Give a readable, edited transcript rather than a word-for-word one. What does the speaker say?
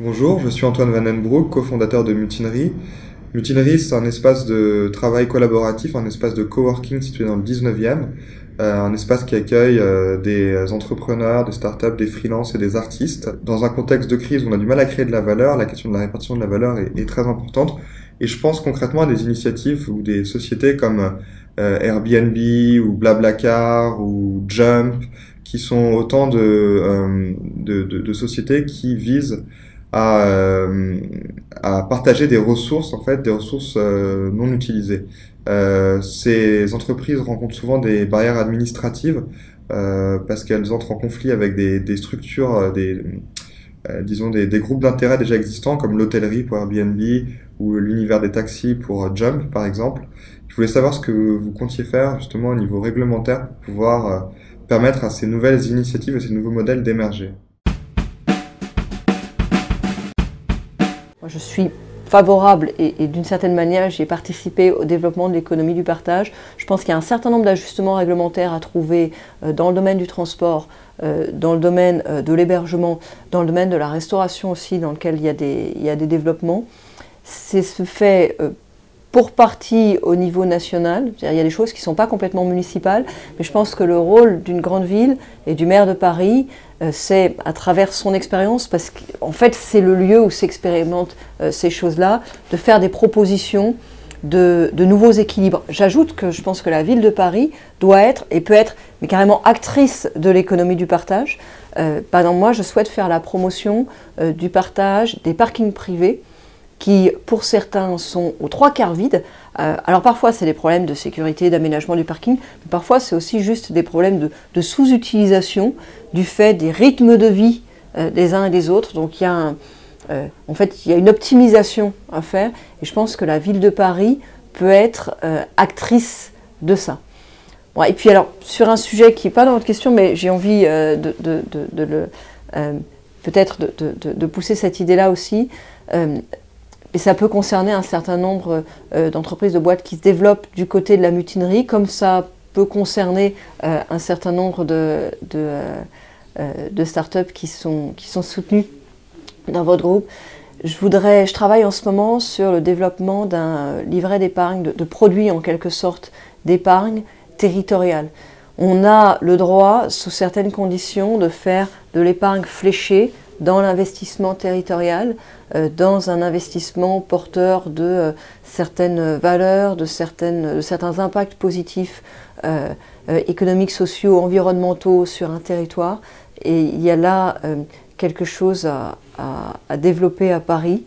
Bonjour, je suis Antoine Van Den Broek, cofondateur de Mutinerie. Mutinerie, c'est un espace de travail collaboratif, un espace de coworking situé dans le 19e, un espace qui accueille des entrepreneurs, des startups, des freelances et des artistes. Dans un contexte de crise où on a du mal à créer de la valeur, la question de la répartition de la valeur est très importante. Et je pense concrètement à des initiatives ou des sociétés comme Airbnb ou Blablacar ou Jump, qui sont autant de sociétés qui visent à, euh, à partager des ressources, en fait, des ressources non utilisées. Ces entreprises rencontrent souvent des barrières administratives parce qu'elles entrent en conflit avec des structures, disons des groupes d'intérêt déjà existants comme l'hôtellerie pour Airbnb ou l'univers des taxis pour Jump, par exemple. Je voulais savoir ce que vous comptiez faire justement au niveau réglementaire pour pouvoir permettre à ces nouvelles initiatives et ces nouveaux modèles d'émerger. Moi, je suis favorable et d'une certaine manière, j'ai participé au développement de l'économie du partage. Je pense qu'il y a un certain nombre d'ajustements réglementaires à trouver dans le domaine du transport, dans le domaine de l'hébergement, dans le domaine de la restauration aussi, dans lequel il y a des développements. C'est ce fait pour partie au niveau national, il y a des choses qui ne sont pas complètement municipales, mais je pense que le rôle d'une grande ville et du maire de Paris, c'est à travers son expérience, parce qu'en fait c'est le lieu où s'expérimentent ces choses-là, de faire des propositions de nouveaux équilibres. J'ajoute que je pense que la ville de Paris doit être, et peut être, mais carrément actrice de l'économie du partage. Par exemple, moi je souhaite faire la promotion du partage des parkings privés, qui pour certains sont aux 3/4 vides. Alors parfois c'est des problèmes de sécurité, d'aménagement du parking, mais parfois c'est aussi juste des problèmes de sous-utilisation du fait des rythmes de vie des uns et des autres. Donc il y a en fait il y a une optimisation à faire et je pense que la ville de Paris peut être actrice de ça. Bon, et puis alors sur un sujet qui n'est pas dans votre question, mais j'ai envie peut-être de pousser cette idée-là aussi. Et ça peut concerner un certain nombre d'entreprises, de boîtes qui se développent du côté de la mutinerie, comme ça peut concerner un certain nombre de startups qui sont soutenues dans votre groupe. Je travaille en ce moment sur le développement d'un livret d'épargne, de produits en quelque sorte d'épargne territoriale. On a le droit, sous certaines conditions, de faire de l'épargne fléchée dans l'investissement territorial, dans un investissement porteur de certaines valeurs, de certains impacts positifs économiques, sociaux, environnementaux sur un territoire. Et il y a là quelque chose à développer à Paris.